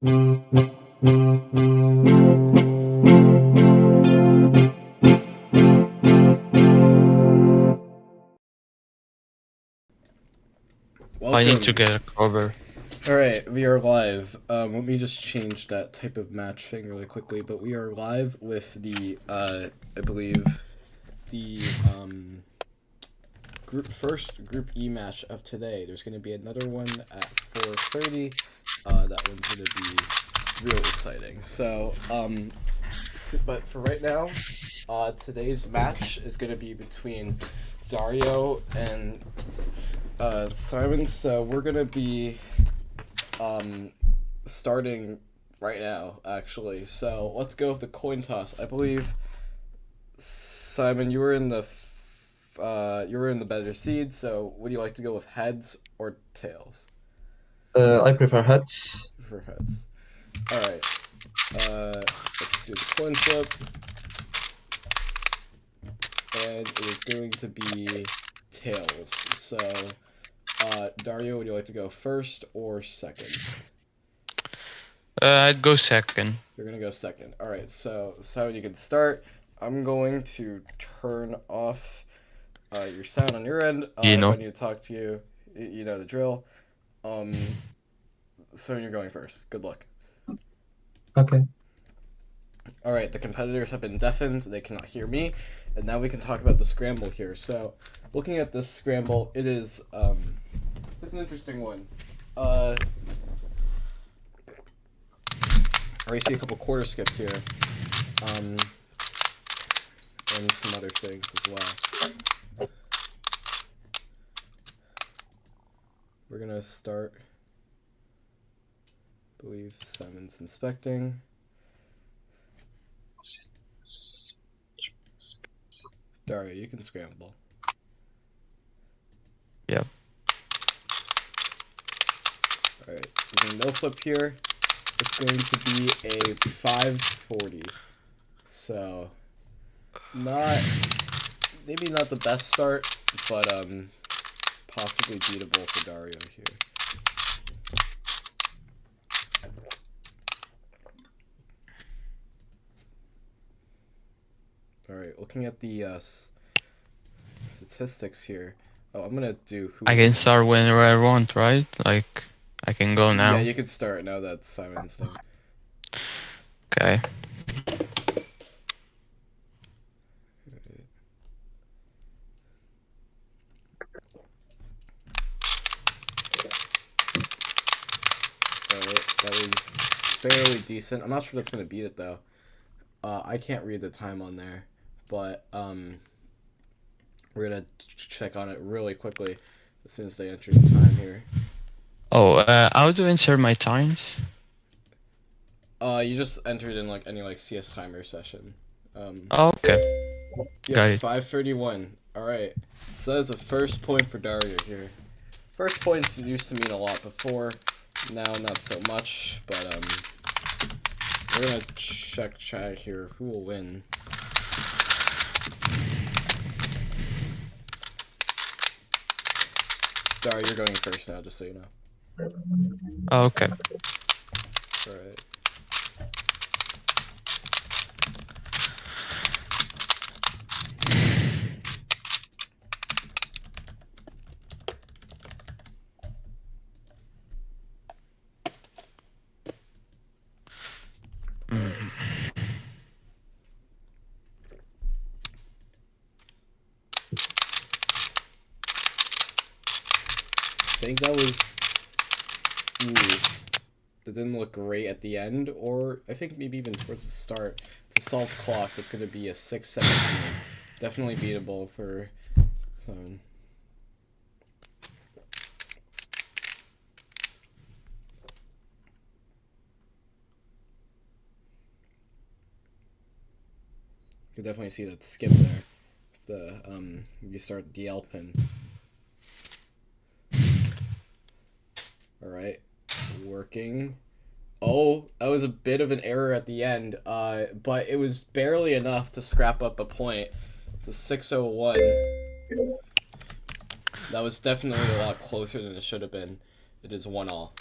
I need to get a cover. Alright, we are live. Let me just change that type of match thing really quickly, but we are live with the, I believe, the, first Group E match of today. There's going to be another one at 4:30. That one's going to be real exciting. So, but for right now, today's match is going to be between Dario and Szymon. So we're going to be starting right now, actually. So let's go with the coin toss. I believe, Szymon, you were in the better seed. So would you like to go with heads or tails? I prefer heads. For heads. All right. Let's do the coin flip, and it is going to be tails. So, Dario, would you like to go first or second? I'd go second. You're gonna go second. All right. So you can start. I'm going to turn off your sound on your end. If I need to talk to you, you know the drill. So you're going first. Good luck. Okay. All right, the competitors have been deafened. They cannot hear me. And now we can talk about the scramble here. So, looking at this scramble, it is, it's an interesting one. I already see a couple quarter skips here. And some other things as well. We're gonna start, I believe Symon's inspecting. Dario, you can scramble. Yep. Alright, there's a no flip here. It's going to be a 540. So, maybe not the best start, but possibly beatable for Dario here. Alright, looking at the statistics here. Oh, I'm gonna do who. I can start whenever I want, right? Like, I can go now. Yeah, you can start now that Symon's done. Okay. Alright, that was fairly decent. I'm not sure that's gonna beat it though. I can't read the time on there, but we're gonna check on it really quickly as soon as they enter the time here. Oh, how do I insert my times? You just entered in like any CS timer session. Oh, okay. Yeah, Got it. 531. All right. So that is the first point for Dario here. First points used to mean a lot before. Now not so much, but we're gonna check chat here. Who will win? Dario, you're going first now, just so you know. Oh, okay. All right. I think that was. Ooh. That didn't look great at the end, or I think maybe even towards the start. It's a salt clock that's going to be a 617. Definitely beatable for Szymon. You can definitely see that skip there. You start the L pin. Alright. Working. Oh, that was a bit of an error at the end, but it was barely enough to scrap up a point. The 601. That was definitely a lot closer than it should have been. It is 1-all.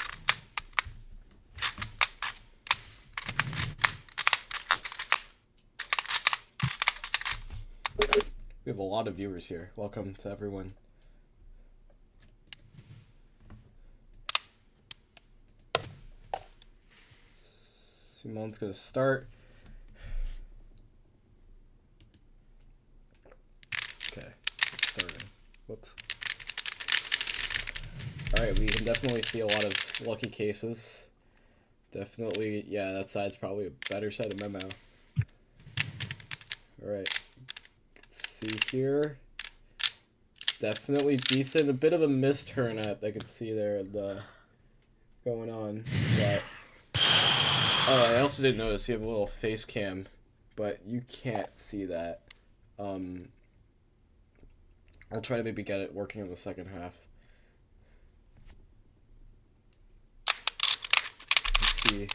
We have a lot of viewers here. Welcome to everyone. Szymon's gonna start. Okay, it's starting. Whoops. Alright, we can definitely see a lot of lucky cases. Definitely, yeah, that side's probably a better side of Memo. Alright. Let's see here. Definitely decent. A bit of a misturn at I could see there going on. But oh, I also did notice you have a little face cam, but you can't see that. I'll try to maybe get it working in the second half. Let's see.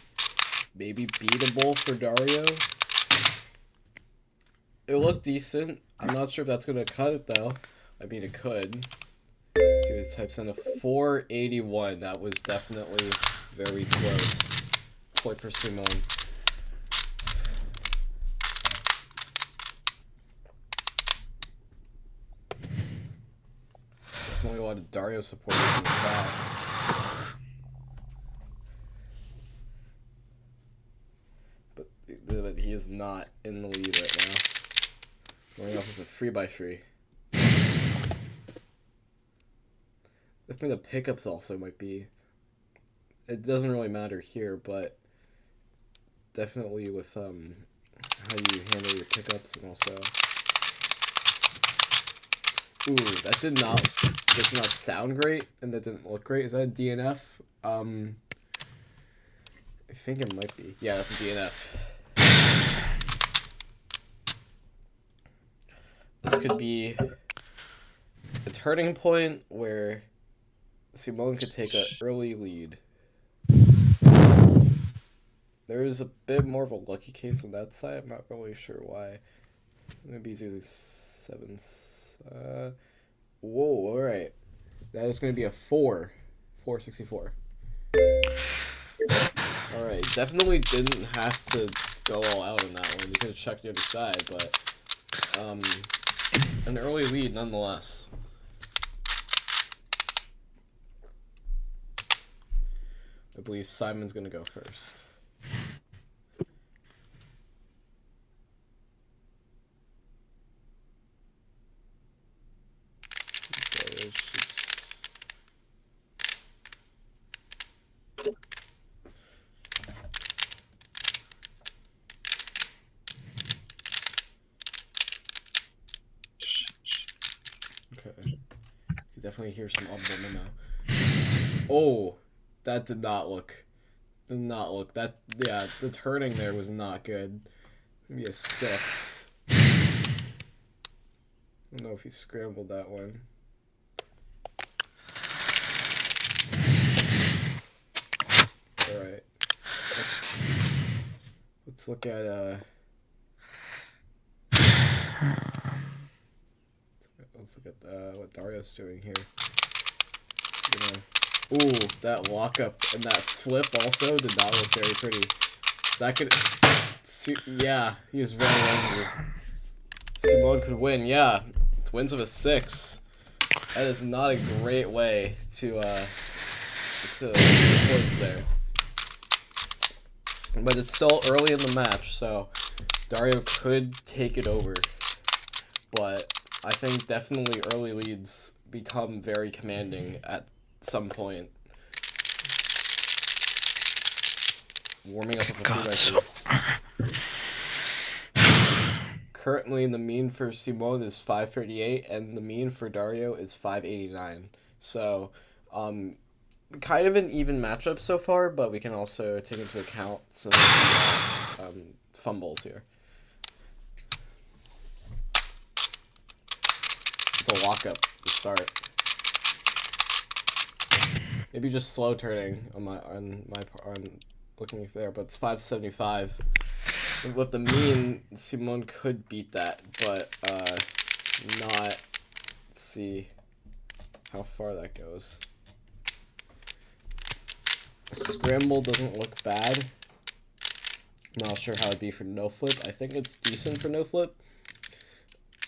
Maybe beatable for Dario. It looked decent. I'm not sure if that's gonna cut it though. I mean, it could. Let's see what it types in a 481. That was definitely very close. Point for Szymon. Definitely a lot of Dario supporters in the chat. But he is not in the lead right now. Going up with a 3x3. I think the pickups also might be. It doesn't really matter here, but definitely with how you handle your pickups and also. Ooh, that did not sound great, and that didn't look great. Is that a DNF? I think it might be. Yeah, that's a DNF. This could be a turning point where Szymon could take an early lead. There is a bit more of a lucky case on that side. I'm not really sure why. Maybe he's using 7s. Whoa, alright. That is going to be a 464. Alright, definitely didn't have to go all out on that one. You could have checked the other side, but an early lead nonetheless. I believe Simon's going to go first. Okay. You definitely hear some audible memo. Oh, that did not look. That, yeah, the turning there was not good. Maybe a 6. I don't know if he scrambled that one. Alright. Let's look at what Dario's doing here. Ooh, that lockup and that flip also did not look very pretty. Is that could, yeah, he was very angry. Szymon could win, yeah. Wins of a 6. That is not a great way to points there. But it's still early in the match, so Dario could take it over. But I think definitely early leads become very commanding at some point. Warming up with a 3x3. Currently, the mean for Szymon is 538, and the mean for Dario is 589. So, kind of an even matchup so far, but we can also take into account some fumbles here. It's a lockup to start. Maybe just slow turning on looking there, but it's 575. With the mean, Szymon could beat that, but not. Let's see how far that goes. Scramble doesn't look bad. I'm not sure how it'd be for no flip. I think it's decent for no flip.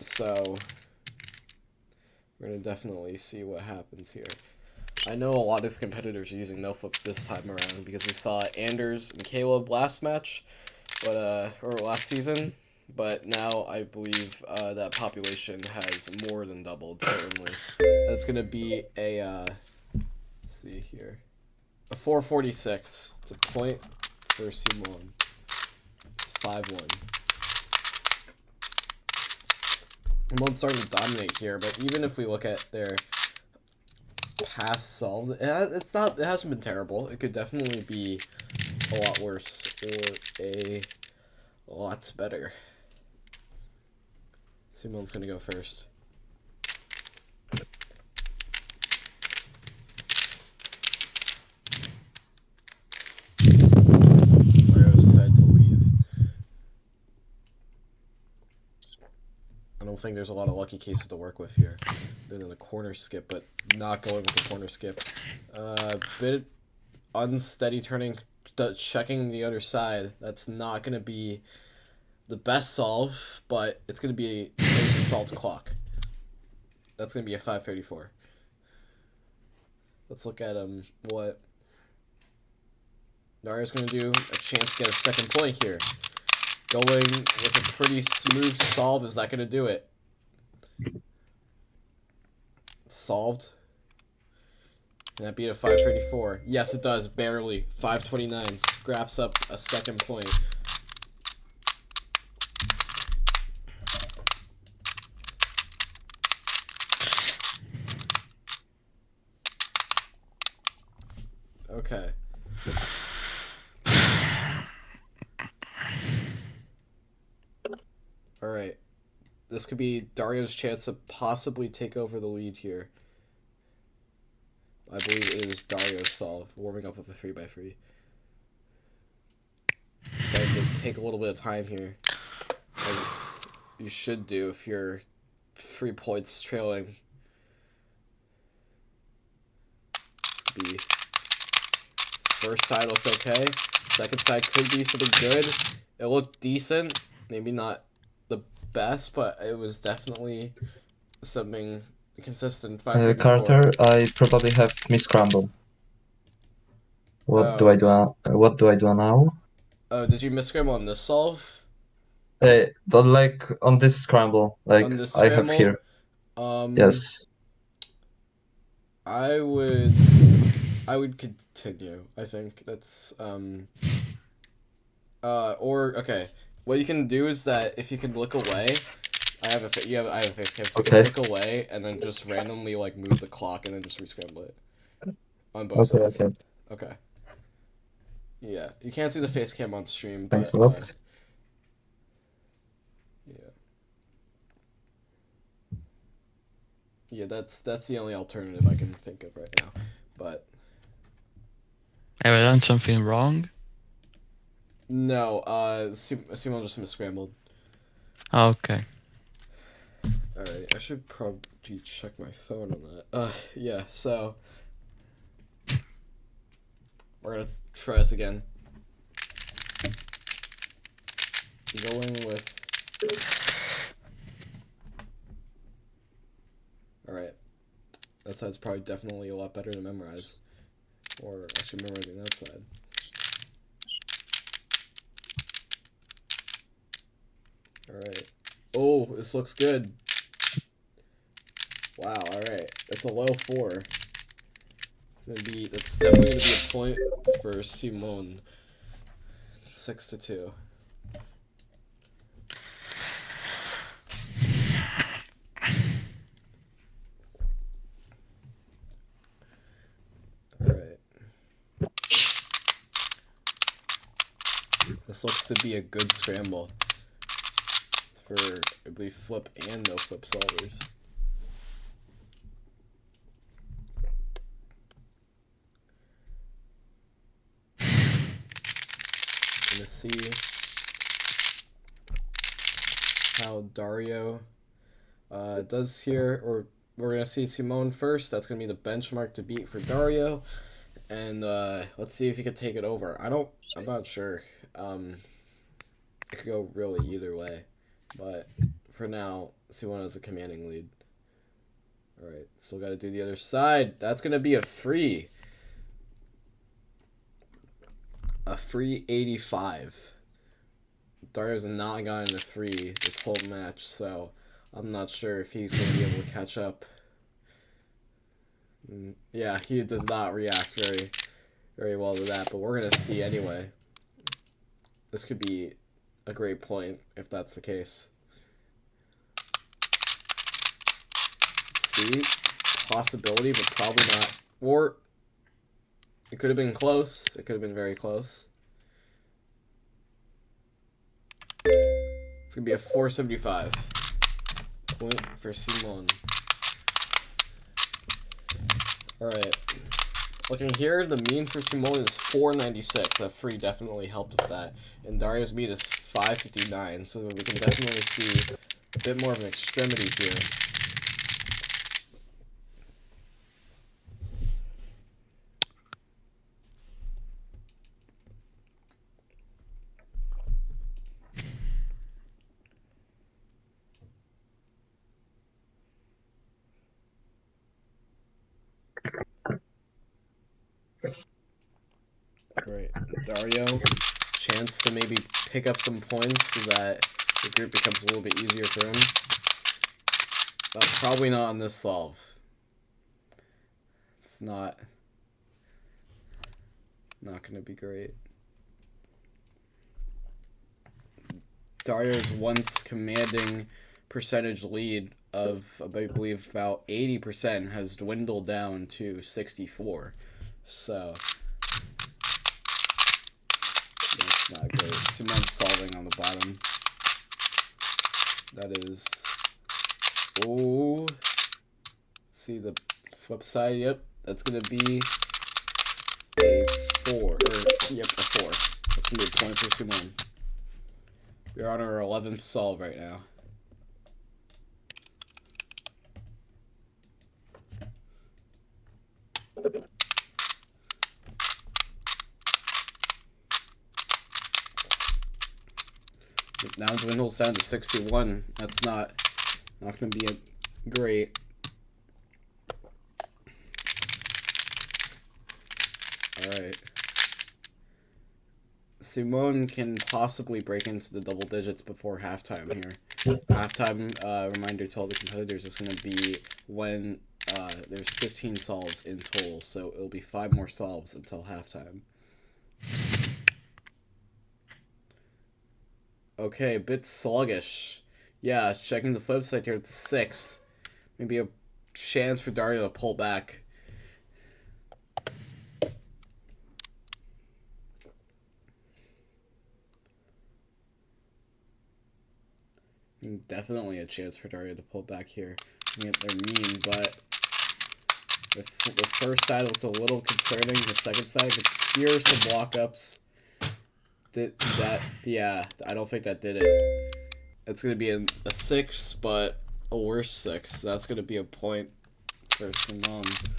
So we're gonna definitely see what happens here. I know a lot of competitors are using no flip this time around because we saw Anders and Caleb last match, but or last season. But now I believe that population has more than doubled. Certainly, that's gonna be a let's see here, a 446. It's a point for Szymon. 5-1. Szymon's starting to dominate here, but even if we look at their past solves, it hasn't been terrible. It could definitely be a lot worse or a lot better. Szymon's gonna go first. Dario's decided to leave. I don't think there's a lot of lucky cases to work with here. Other than a corner skip, but not going with the corner skip. Bit unsteady turning, checking the other side. That's not gonna be the best solve, but it's gonna be a solved clock. That's gonna be a 534. Let's look at what Dario's gonna do. A chance to get a second point here. Going with a pretty smooth solve is not gonna do it. Solved. Can that beat a 534? Yes, it does. Barely. 529. Scraps up a second point. Okay. Alright. This could be Dario's chance to possibly take over the lead here. I believe it is Dario's solve, warming up with a 3x3. Decided to take a little bit of time here, as you should do if you're 3 points trailing. This could be first side looked okay. Second side could be something good. It looked decent. Maybe not the best, but it was definitely something consistent. 534. Carter, I probably have miscramble. What do I do? What do I do now? Oh, did you miscramble on this solve? Like on this scramble, like On this I have scramble? here. Yes. I would continue. I think that's or okay. What you can do is that if you can look away, I have a face cam, so you can look away and then just randomly like move the clock and then just rescramble it on both sides. Okay. Yeah, you can't see the face cam on stream, but Thanks a lot. yeah, that's the only alternative I can think of right now. But have I done something wrong? no, Szymon just miscrambled. Oh, okay. Alright, I should probably check my phone on that. Yeah, so we're gonna try this again. Going with... Alright. That side's probably definitely a lot better to memorize. Or actually memorizing that side. Alright. Oh, this looks good. Wow, alright. That's a low 4. That's definitely gonna be a point for Szymon. 6-2. Alright. This looks to be a good scramble for, I believe, flip and no flip solvers. Gonna see how Dario does here, or we're gonna see Szymon first. That's gonna be the benchmark to beat for Dario, and let's see if he can take it over. I'm not sure. It could go really either way, but for now, Szymon has a commanding lead. Alright, still gotta do the other side. That's gonna be a free. A free 85. Dario's not gotten a free this whole match, so I'm not sure if he's gonna be able to catch up. Yeah, he does not react very well to that, but we're gonna see anyway. This could be a great point if that's the case. See, possibility, but probably not. Or it could have been close. It could have been very close. It's gonna be a 475 point for Szymon. Alright. Looking here, the mean for Szymon is 496. That free definitely helped with that. And Dario's mean is 559, so we can definitely see a bit more of an extremity here. Right, Dario, chance to maybe pick up some points so that the group becomes a little bit easier for him. But probably not on this solve. It's not gonna be great. Dario's once commanding percentage lead of, I believe, about 80% has dwindled down to 64. So that's not great. Szymon's solving on the bottom. That is... Oh. Let's see the flip side. Yep, that's going to be a 4. Yep, a 4. That's going to be a point for Szymon. We're on our 11th solve right now. Now dwindles down to 61. That's not going to be a great. Alright. Szymon can possibly break into the double digits before halftime here. Halftime, reminder to all the competitors, is going to be when there's 15 solves in total, so it'll be 5 more solves until halftime. Okay, a bit sluggish. Yeah, checking the flip side here, it's 6. Maybe a chance for Dario to pull back. Definitely a chance for Dario to pull back here. I mean, they're mean, but the first side looked a little concerning. The second side, here's some walk-ups. Did that? Yeah, I don't think that did it. It's gonna be a 6, but a worse 6. That's gonna be a point for Szymon.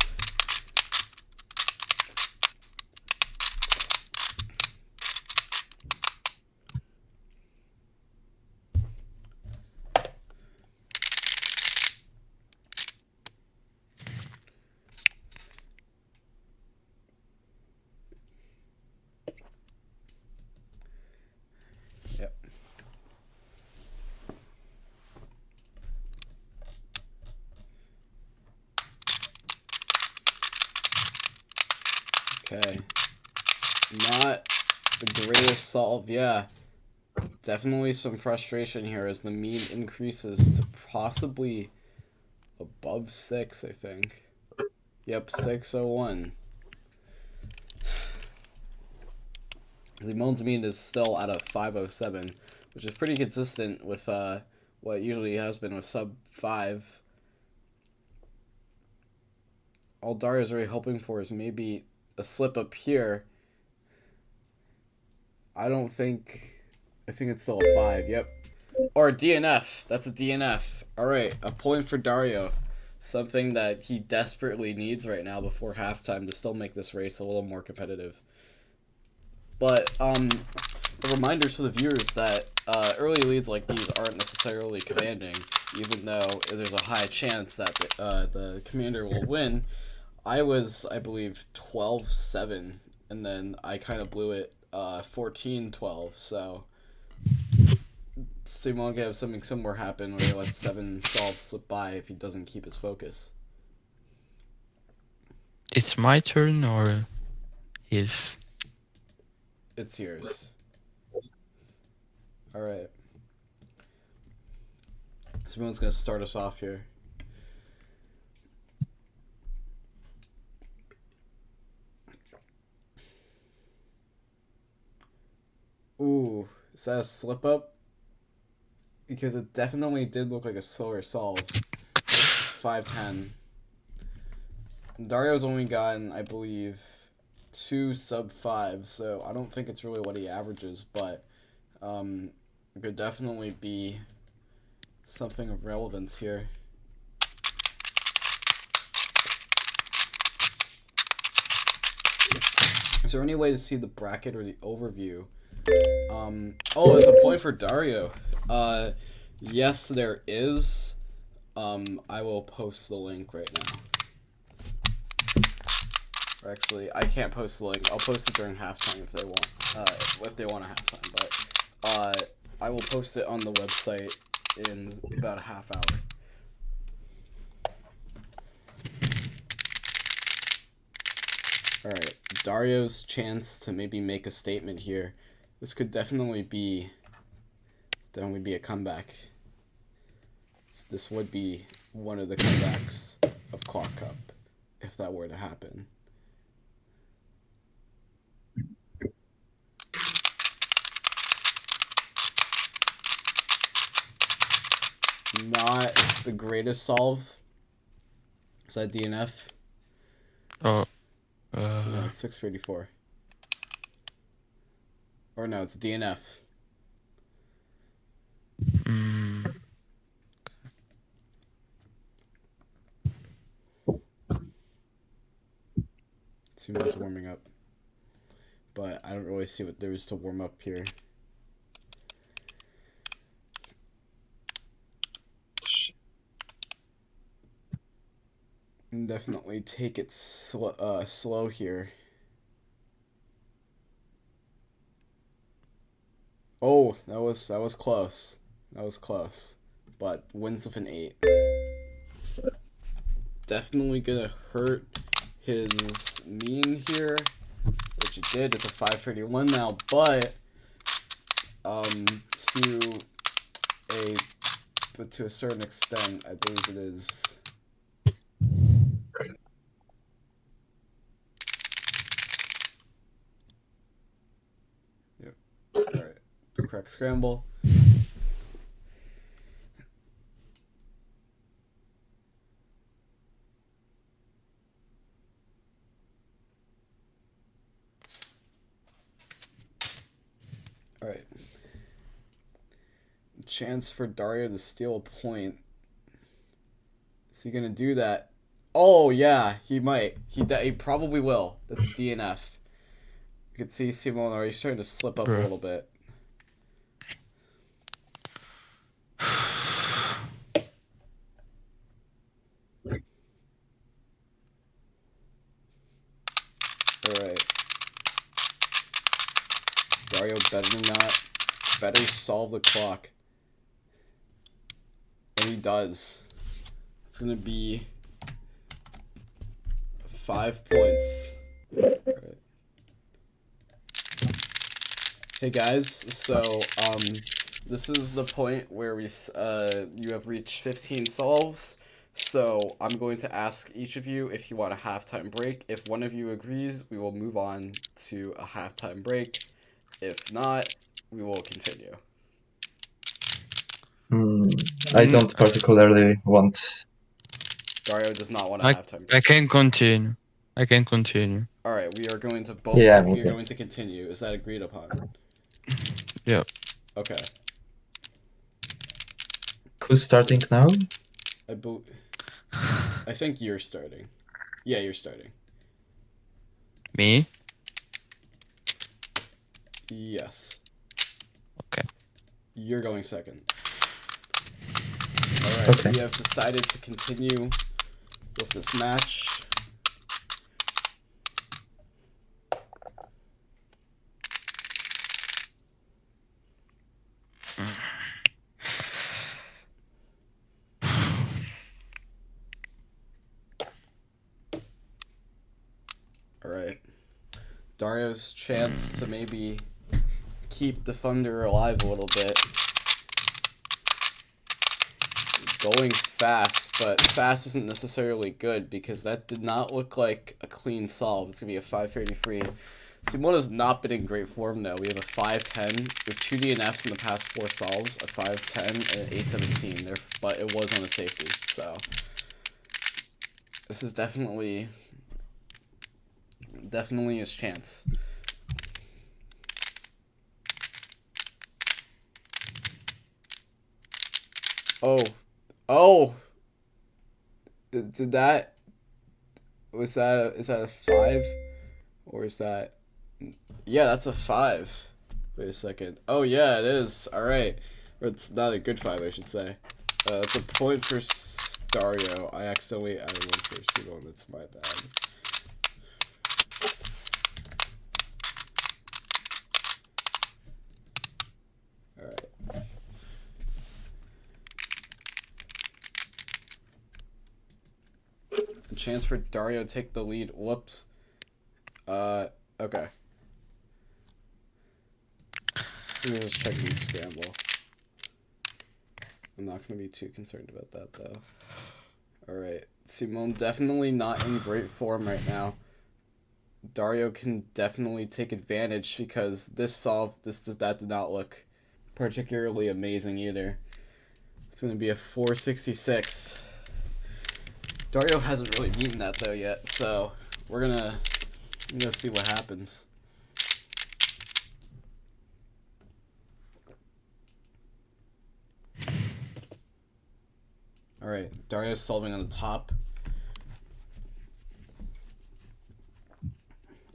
Yep. Okay. Not the greatest solve. Yeah. Definitely some frustration here as the mean increases to possibly above 6, I think. Yep, 601. Szymon's mean is still at a 507, which is pretty consistent with what it usually has been with sub 5. All Dario's really hoping for is maybe a slip up here. I think it's still a 5, yep. Or a DNF. That's a DNF. Alright, a point for Dario. Something that he desperately needs right now before halftime to still make this race a little more competitive. But a reminder to the viewers that early leads like these aren't necessarily commanding, even though there's a high chance that the commander will win. I was, I believe, 12-7, and then I kind of blew it 14-12, so Szymon could have something similar happen where he lets 7 solves slip by if he doesn't keep his focus. It's my turn or his? It's yours. Alright. Szymon's gonna start us off here. Ooh, is that a slip up? Because it definitely did look like a slower solve. It's 5-10. Dario's only gotten, I believe, 2 sub-5, so I don't think it's really what he averages, but it could definitely be something of relevance here. Is there any way to see the bracket or the overview? Oh, it's a point for Dario. Yes, there is. I will post the link right now. Or actually, I can't post the link. I'll post it during halftime if they want. If they want a halftime, but I will post it on the website in about a half hour. All right, Dario's chance to maybe make a statement here. This could definitely be a comeback. This would be one of the comebacks of Clock Cup if that were to happen. Not the greatest solve. Is that DNF? Oh. No, it's 634. Or no, it's DNF. Szymon's warming up. But I don't really see what there is to warm up here. Definitely take it slow here. Oh, that was close. That was close. But wins with an 8. Definitely gonna hurt his mean here, which it did. It's a 531 now, but to a certain extent, I believe it is. Yep. All right. Correct scramble. All right. Chance for Dario to steal a point. Is he gonna do that? Oh yeah, he might. He probably will. That's DNF. You can see Szymon already starting to slip up a little bit. Alright. Dario better solve the clock. And he does. It's gonna be 5 points. Alright. Hey guys, so this is the point where you have reached 15 solves. So I'm going to ask each of you if you want a halftime break. If one of you agrees, we will move on to a halftime break. If not, we will continue. I don't particularly want. Dario does not want a halftime break. I can continue. I can continue. All right, we are going to both. Yeah, we are going to continue. Is that agreed upon? Yep. Okay. Who's starting now? I think you're starting. Yeah, you're starting. Me? Yes. You're going second. Alright, Okay. we have decided to continue with this match. Alright. Dario's chance to maybe keep the Thunder alive a little bit. Going fast, but fast isn't necessarily good because that did not look like a clean solve. It's going to be a 533. Szymon has not been in great form though. We have a 510 with 2 DNFs in the past 4 solves, a 510 and an 817 there, but it was on a safety. So this is definitely his chance. Oh, did that, is that a 5 or is that, yeah, that's a 5. Wait a second. Oh yeah, it is. All right, it's not a good 5, I should say. It's a point for Dario. I accidentally added one for Szymon. That's my bad. All right. A chance for Dario to take the lead. Whoops. Okay. Let me just check the scramble. I'm not going to be too concerned about that, though. Alright. Szymon definitely not in great form right now. Dario can definitely take advantage because this solve, that did not look particularly amazing either. It's going to be a 466. Dario hasn't really beaten that, though, yet, so we're going to see what happens. Alright, Dario's solving on the top.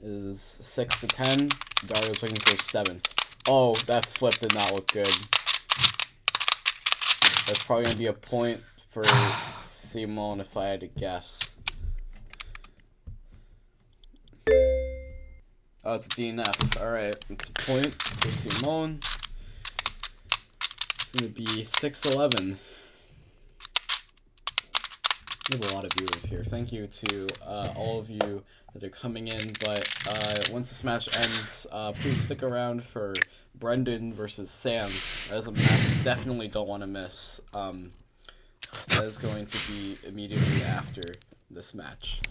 It is 6 to 10. Dario's looking for 7. Oh, that flip did not look good. That's probably going to be a point for Szymon if I had to guess. Oh, it's a DNF. Alright, it's a point for Szymon. It's going to be 6-11. We have a lot of viewers here. Thank you to all of you that are coming in, but once this match ends, please stick around for Brendyn versus Sam. That is a match you definitely don't want to miss. That is going to be immediately after this match.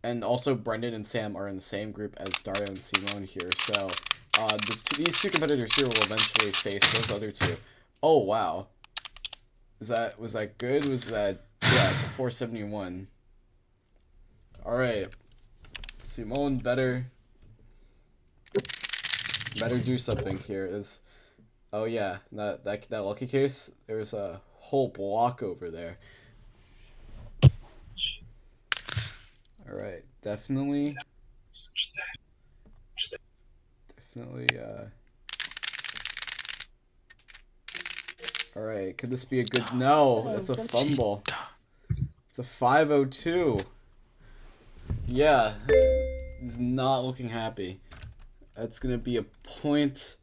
And also, Brendyn and Sam are in the same group as Dario and Szymon here, so these two competitors here will eventually face those other two. Oh wow. Was that good? Was that, yeah, it's a 471. Alright. Szymon better do something here. Oh yeah, that lucky case, there's a whole block over there. Alright, definitely Alright, could this be a good... No, that's a fumble. It's a 502. Yeah, he's not looking happy. That's going to be a point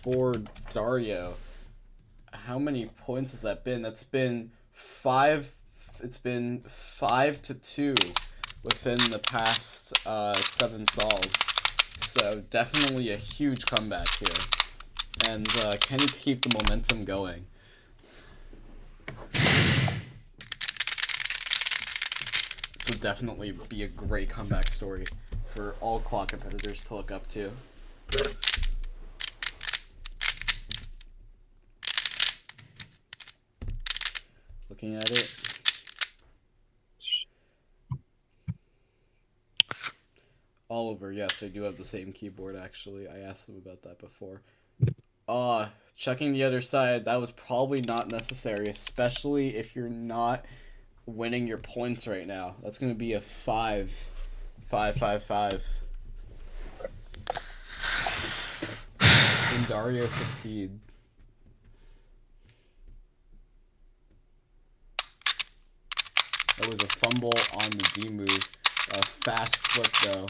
for Dario. How many points has that been? That's been 5... It's been 5-2 within the past 7 solves. So definitely a huge comeback here. And can he keep the momentum going? This would definitely be a great comeback story for all clock competitors to look up to. Looking at it. Oliver, yes, they do have the same keyboard, actually. I asked them about that before. Checking the other side, that was probably not necessary, especially if you're not winning your points right now. That's going to be a 5. Dario succeed? That was a fumble on the D move. A fast flip though.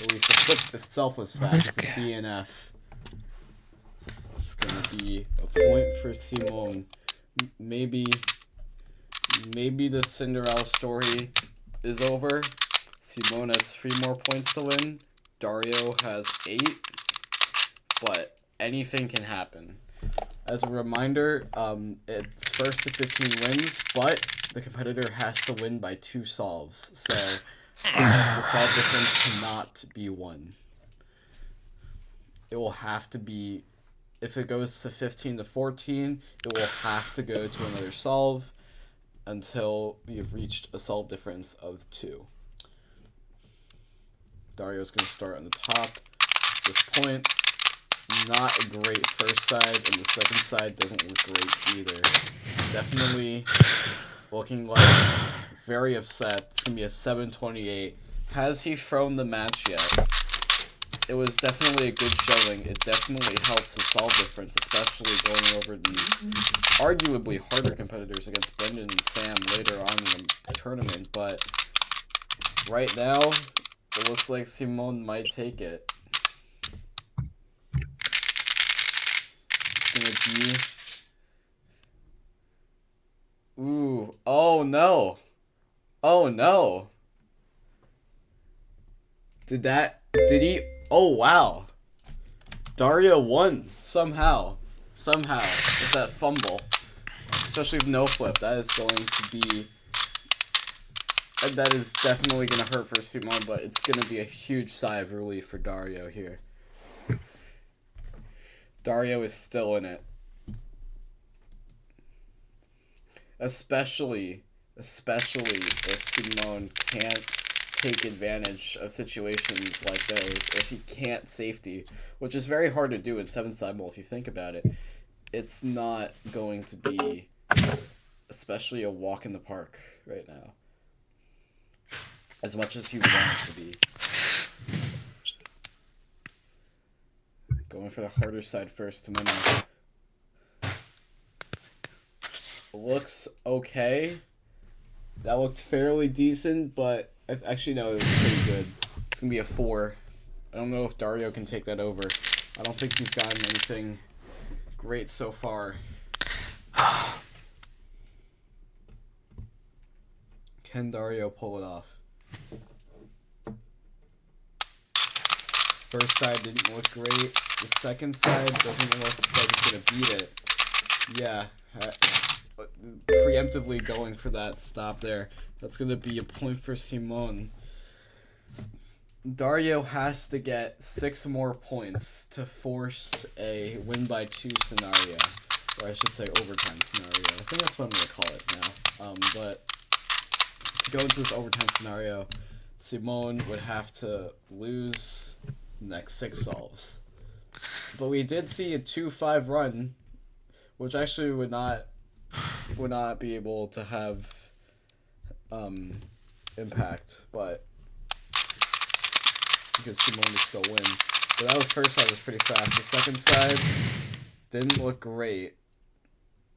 At least the flip itself was fast. It's a DNF. It's gonna be a point for Szymon. Maybe the Cinderella story is over. Szymon has 3 more points to win. Dario has 8. But anything can happen. As a reminder, it's first to 15 wins, but the competitor has to win by 2 solves. So the solve difference cannot be 1. It will have to be, if it goes to 15 to 14, it will have to go to another solve until we have reached a solve difference of 2. Dario's going to start on the top. At this point, not a great first side, and the second side doesn't look great either. Definitely looking like very upset. It's going to be a 7-28. Has he thrown the match yet? It was definitely a good showing. It definitely helps the solve difference, especially going over these arguably harder competitors against Brendyn and Sam later on in the tournament. But right now, it looks like Szymon might take it. It's gonna be... Ooh. Oh no. Oh no. Did he... Oh wow. Dario won somehow with that fumble, especially with no flip. That is going to be... That is definitely going to hurt for Szymon, but it's going to be a huge sigh of relief for Dario here. Dario is still in it. Especially if Szymon can't take advantage of situations like those, if he can't safety, which is very hard to do in 7-side mole if you think about it. It's not going to be especially a walk in the park right now, as much as you want it to be. Going for the harder side first to Memo. Looks okay. That looked fairly decent, but actually no, it was pretty good. It's gonna be a 4. I don't know if Dario can take that over. I don't think he's gotten anything great so far. Can Dario pull it off? First side didn't look great. The second side doesn't look like it's gonna beat it. Yeah, preemptively going for that stop there. That's gonna be a point for Szymon. Dario has to get 6 more points to force a win by 2 scenario, or I should say overtime scenario. I think that's what I'm gonna call it now. But to go into this overtime scenario, Szymon would have to lose the next 6 solves. But we did see a 2-5 run, which actually would not be able to have impact, but because Szymon would still win. But that was first side was pretty fast. The second side didn't look great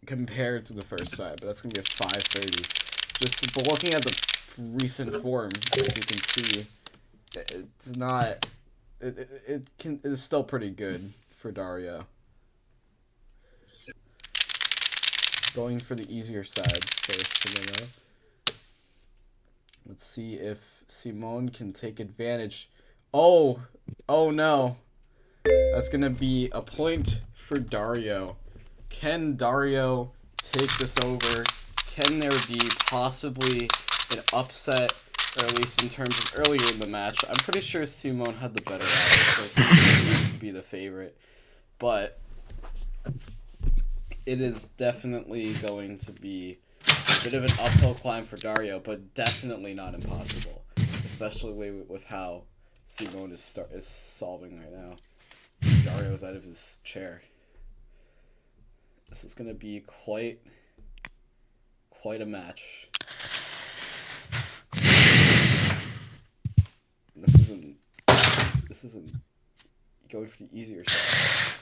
compared to the first side, but that's gonna be a 5-30. But looking at the recent form, as you can see, it's not. It is still pretty good for Dario. Going for the easier side first. Let's see if Szymon can take advantage. Oh no. That's going to be a point for Dario. Can Dario take this over? Can there be possibly an upset, or at least in terms of earlier in the match? I'm pretty sure Szymon had the better ladder, so he seems to be the favorite. But it is definitely going to be a bit of an uphill climb for Dario, but definitely not impossible, especially with how Szymon is solving right now. Dario's out of his chair. This is going to be quite a match. This isn't going for the easier side.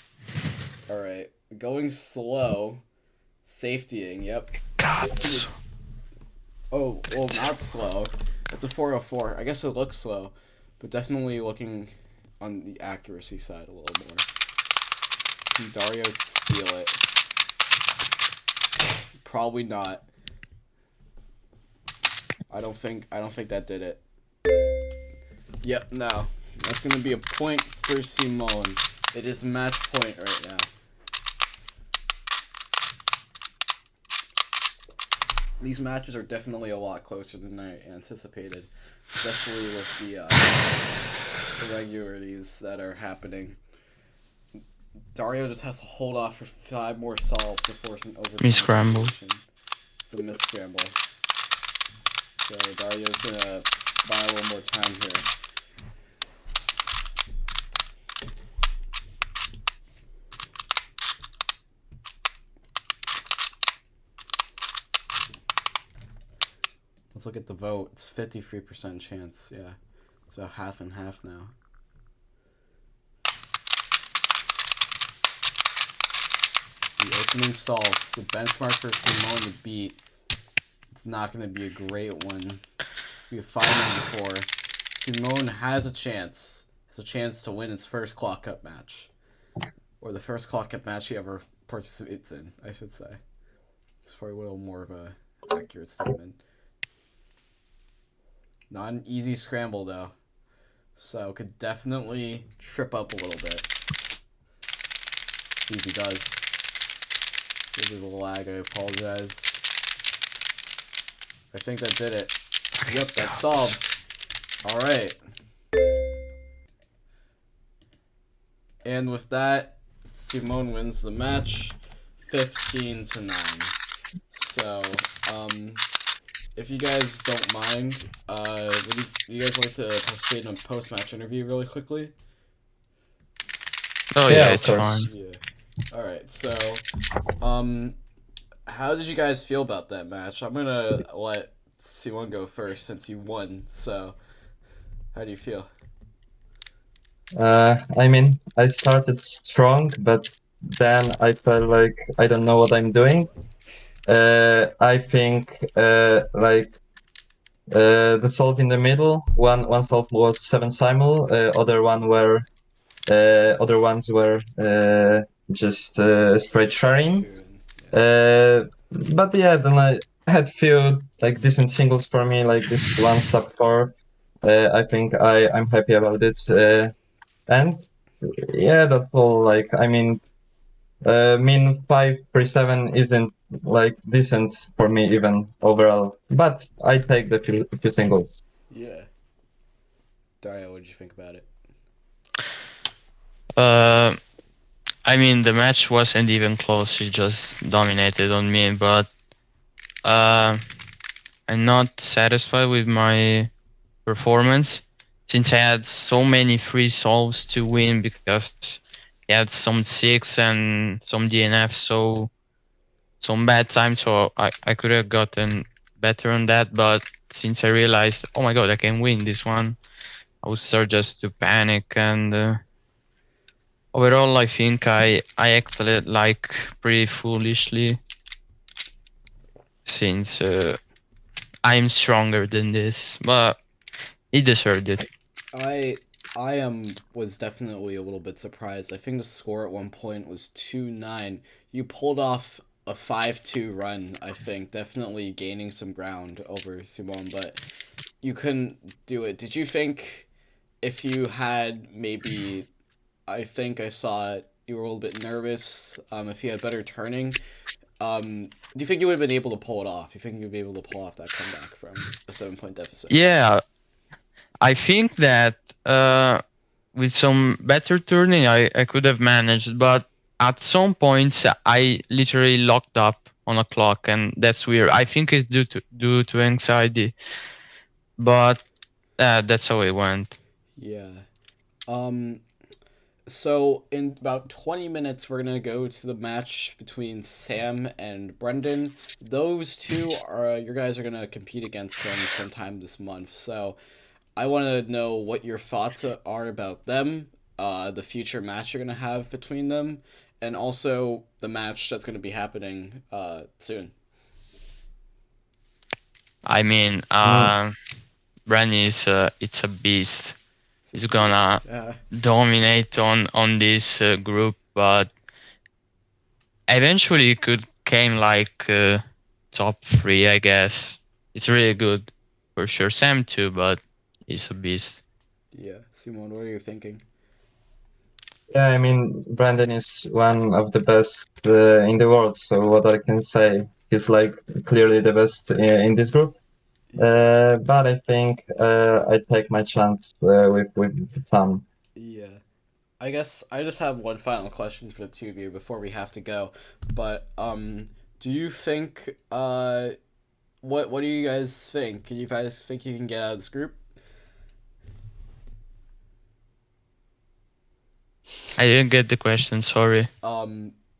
Alright. Going slow. Safetying, yep. God. Oh, well, not slow. It's a 404. I guess it looks slow, but definitely looking on the accuracy side a little more. Can Dario steal it? Probably not. I don't think that did it. Yep, no. That's gonna be a point for Szymon. It is match point right now. These matches are definitely a lot closer than I anticipated, especially with the irregularities that are happening. Dario just has to hold off for 5 more solves to force an overtime Scramble. situation. It's a miss scramble. So Dario's gonna buy a little more time here. Let's look at the vote. It's 53% chance. Yeah, it's about half and half now. The opening solves, the benchmark for Szymon to beat. It's not going to be a great one. It's going to be a 594. Szymon has a chance. Has a chance to win his first clock up match. Or the first clock up match he ever participates in, I should say. It's probably a little more of a accurate statement. Not an easy scramble, though. So, could definitely trip up a little bit. See if he does. This is a lag, I apologize. I think that did it. Yep, that's solved. Alright. And with that, Szymon wins the match 15-9. So, if you guys don't mind, would you guys like to participate in a post-match interview really quickly? Oh Yeah, yeah, of it's course. fine. Yeah. Alright, so, how did you guys feel about that match? I'm gonna let Szymon go first since he won, so, how do you feel? I mean, I started strong, but then I felt like I don't know what I'm doing. I think the solve in the middle. One solve was 7 simul. Other ones were just straight sharing. But yeah, then I had few like decent singles for me, like this one sub 4. I think I'm happy about it. And yeah, that's all. Like, I mean, min 537 isn't like decent for me even overall, but I take the few singles. Yeah. Dario, what did you think about it? I mean, the match wasn't even close. She just dominated on me, but I'm not satisfied with my performance since I had so many free solves to win because he had some 6 and some DNF, so some bad times, so I could have gotten better on that, but since I realized, oh my god, I can win this one, I would start just to panic, and overall I think I acted like pretty foolishly since I'm stronger than this, but he deserved it. Was definitely a little bit surprised. I think the score at one point was 2-9. You pulled off a 5-2 run, I think, definitely gaining some ground over Szymon, but you couldn't do it. Did you think if you had maybe, I think I saw it, you were a little bit nervous, if you had better turning, do you think you would have been able to pull it off? Do you think you'd be able to pull off that comeback from a 7-point deficit? Yeah, I think that with some better turning, I could have managed, but at some points I literally locked up on a clock, and that's weird. I think it's due to anxiety, but that's how it went. Yeah. So in about 20 minutes, we're gonna go to the match between Sam and Brendyn. Those two are you guys are gonna compete against them sometime this month. So I want to know what your thoughts are about them, the future match you're gonna have between them, and also the match that's going to be happening soon. I mean, Mm, Brendyn is it's a beast. It's He's a beast. gonna dominate on this group, but eventually it could came like top 3, I guess. It's really good for sure. Sam too, but he's a beast. Yeah, Szymon, what are you thinking? yeah, I mean, Brendyn is one of the best in the world. So what I can say, he's like clearly the best in this group. Yeah, But I think I take my chance with Sam. yeah. I guess I just have one final question for the two of you before we have to go. But do you think what do you guys think? Can you guys think you can get out of this group? I didn't get the question, sorry.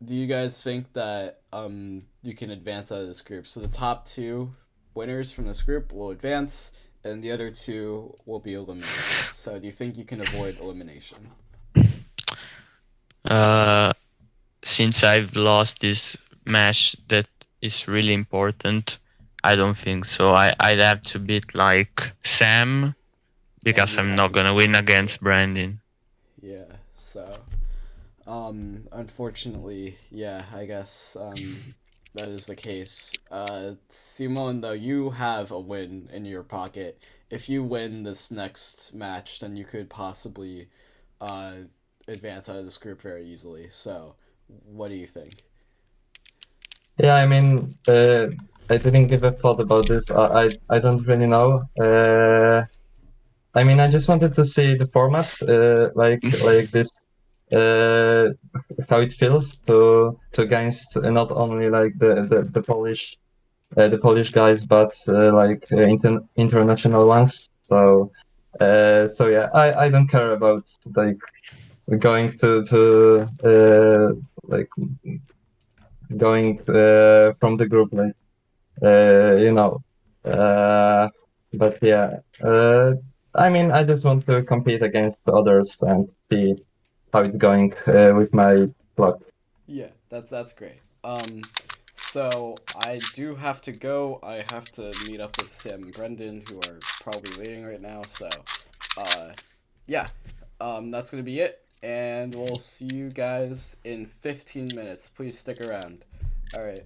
Do you guys think that you can advance out of this group? So the top two winners from this group will advance, and the other two will be eliminated. So do you think you can avoid elimination? Uh, since I've lost this match that is really important, I don't think so. I'd have to beat like Sam And because you'd I'm have not to gonna beat win them. against Brendyn. Yeah. So unfortunately, yeah, I guess that is the case. Simon, though, you have a win in your pocket. If you win this next match, then you could possibly uh, advance out of this group very easily. So, what do you think? Yeah, I mean, I didn't give a thought about this. I don't really know. I mean, I just wanted to see the format, like this, uh, how it feels to against not only like the Polish guys, but like international ones. So yeah, I don't care about like going to like going from the group, like you know. Uh, but yeah, I mean, I just want to compete against others and see how it's going with my luck. Yeah, that's great. So I do have to go. I have to meet up with Sam and Brendyn, who are probably waiting right now. So, uh, yeah, that's gonna be it, and we'll see you guys in 15 minutes. Please stick around. All right.